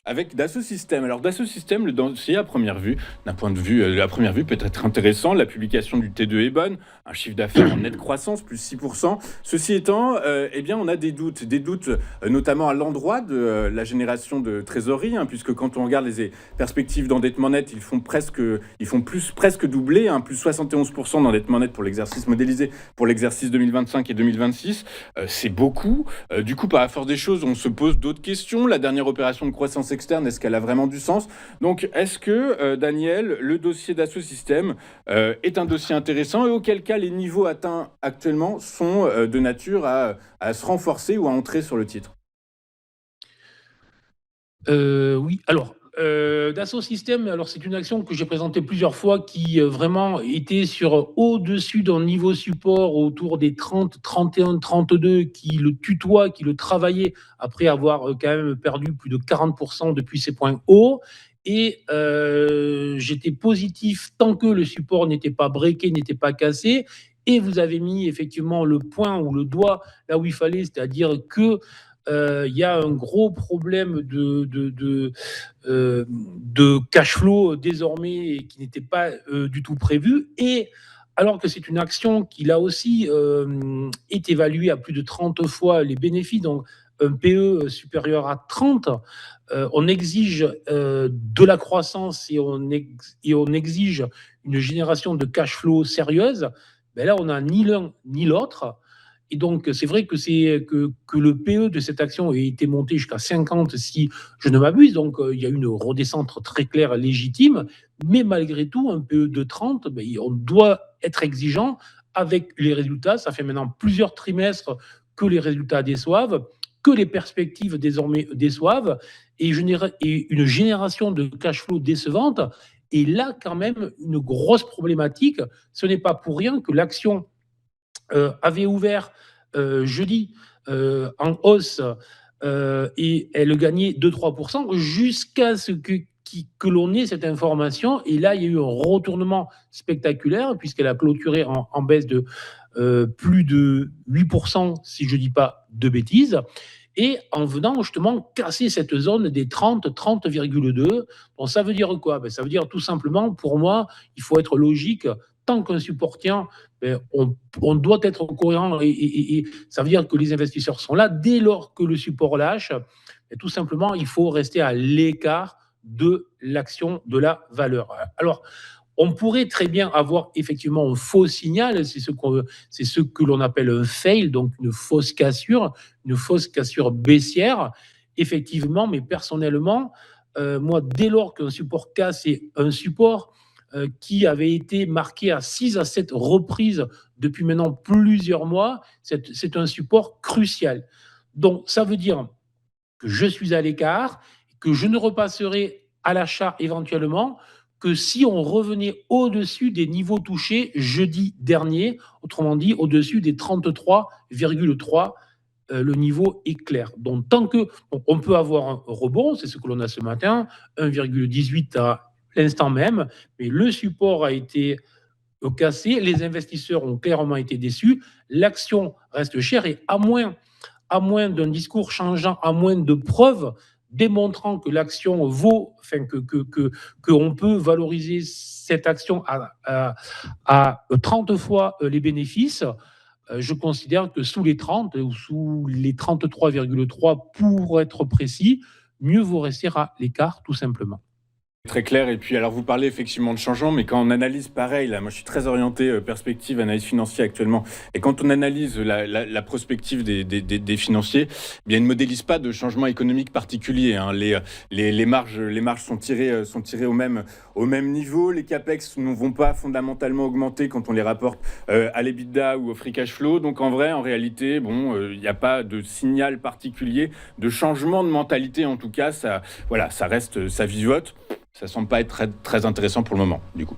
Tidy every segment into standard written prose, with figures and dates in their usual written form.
Avec Dassault Systèmes. Alors Dassault Systèmes, le dossier à première vue, d'un point de vue, à première vue peut être intéressant. La publication du T2 est bonne, un chiffre d'affaires en nette croissance, plus 6%. Ceci étant, eh bien, on a des doutes notamment à l'endroit de la génération de trésorerie, hein, puisque quand on regarde les perspectives d'endettement net, ils font presque doubler, hein, plus 71% d'endettement net pour l'exercice modélisé pour l'exercice 2025 et 2026. C'est beaucoup. Du coup, par la force des choses, on se pose d'autres questions. La dernière opération de croissance externe, est-ce qu'elle a vraiment du sens? Donc, est-ce que, Daniel, le dossier Dassault Systèmes est un dossier intéressant et auquel cas les niveaux atteints actuellement sont de nature à se renforcer ou à entrer sur le titre? Oui, alors, Dassault Systèmes, alors c'est une action que j'ai présentée plusieurs fois qui, vraiment était sur au-dessus d'un niveau support autour des 30, 31, 32, qui le tutoie, qui le travaillait après avoir, quand même perdu plus de 40 depuis ses points hauts et j'étais positif tant que le support n'était pas breaké, n'était pas cassé et vous avez mis effectivement le point ou le doigt là où il fallait, c'est-à-dire que, il y a un gros problème de cash flow désormais et qui n'était pas du tout prévu. Et alors que c'est une action qui, là aussi, est évaluée à plus de 30 fois les bénéfices, donc un PE supérieur à 30, on exige de la croissance et on exige une génération de cash flow sérieuse. Ben là, on n'a ni l'un ni l'autre. Et donc, c'est vrai que le PE de cette action a été monté jusqu'à 50, si je ne m'abuse. Donc, il y a eu une redescente très claire, légitime. Mais malgré tout, un PE de 30, ben, on doit être exigeant avec les résultats. Ça fait maintenant plusieurs trimestres que les résultats déçoivent, que les perspectives désormais déçoivent, et une génération de cash flow décevante. Et là, quand même, une grosse problématique. Ce n'est pas pour rien que l'action avait ouvert jeudi en hausse et elle gagnait 2-3% jusqu'à ce que l'on ait cette information. Et là, il y a eu un retournement spectaculaire puisqu'elle a clôturé en baisse de plus de 8%, si je ne dis pas de bêtises. Et en venant justement casser cette zone des 30, 30,2. Bon, ça veut dire quoi? Ben, ça veut dire tout simplement, pour moi, il faut être logique. Tant qu'un support tient, ben, on doit être cohérent et ça veut dire que les investisseurs sont là. Dès lors que le support lâche, ben, tout simplement, il faut rester à l'écart de l'action de la valeur. Alors, on pourrait très bien avoir effectivement un faux signal, c'est ce que l'on appelle un fail, donc une fausse cassure baissière, effectivement, mais personnellement, moi, dès lors qu'un support casse, c'est un support qui avait été marqué à 6 à 7 reprises depuis maintenant plusieurs mois, c'est un support crucial. Donc, ça veut dire que je suis à l'écart, que je ne repasserai à l'achat éventuellement que si on revenait au-dessus des niveaux touchés jeudi dernier, autrement dit au-dessus des 33,3, le niveau est clair. Donc tant que on peut avoir un rebond, c'est ce que l'on a ce matin, 1,18 à l'instant même, mais le support a été cassé, les investisseurs ont clairement été déçus, l'action reste chère et à moins d'un discours changeant, à moins de preuves démontrant que l'action vaut, enfin que on peut valoriser cette action à 30 fois les bénéfices, je considère que sous les 30 ou sous les 33,3 pour être précis, mieux vaut rester à l'écart tout simplement. Très clair. Et puis, alors, vous parlez effectivement de changement, mais quand on analyse pareil, là, moi, je suis très orienté perspective, analyse financière actuellement. Et quand on analyse la prospective des financiers, eh bien, ils ne modélisent pas de changement économique particulier, hein. Les marges sont tirées au même niveau. Les capex ne vont pas fondamentalement augmenter quand on les rapporte à l'EBITDA ou au free cash flow. Donc, en vrai, en réalité, bon, il n'y a pas de signal particulier de changement de mentalité. En tout cas, voilà, ça reste, ça vivote. Ça semble pas être très, très intéressant pour le moment, du coup.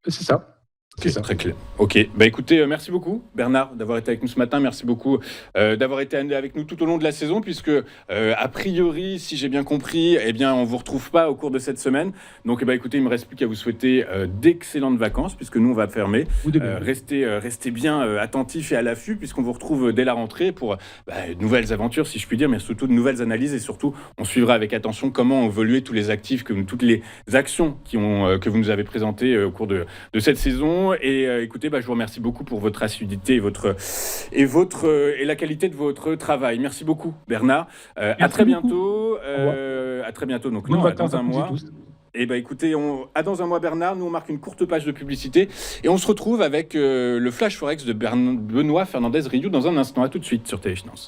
C'est ça. C'est ça. Très clair. Ok, écoutez, merci beaucoup Bernard d'avoir été avec nous ce matin, merci beaucoup d'avoir été avec nous tout au long de la saison, puisque a priori, si j'ai bien compris, eh bien on vous retrouve pas au cours de cette semaine. Donc écoutez, il me reste plus qu'à vous souhaiter d'excellentes vacances, puisque nous on va fermer. Vous de même. Restez bien attentifs et à l'affût, puisqu'on vous retrouve dès la rentrée pour de nouvelles aventures, si je puis dire, mais surtout de nouvelles analyses, et surtout on suivra avec attention comment ont évolué tous les actifs, toutes les actions que vous nous avez présentées au cours de cette saison. Et écoutez, je vous remercie beaucoup pour votre assiduité et la qualité de votre travail. Merci beaucoup, Bernard. À très bientôt. À très bientôt. Donc, dans un mois. Et écoutez, à dans un mois, Bernard. Nous, on marque une courte page de publicité et on se retrouve avec le Flash Forex de Benoît Fernandez-Rioux dans un instant. À tout de suite sur Téléfinance.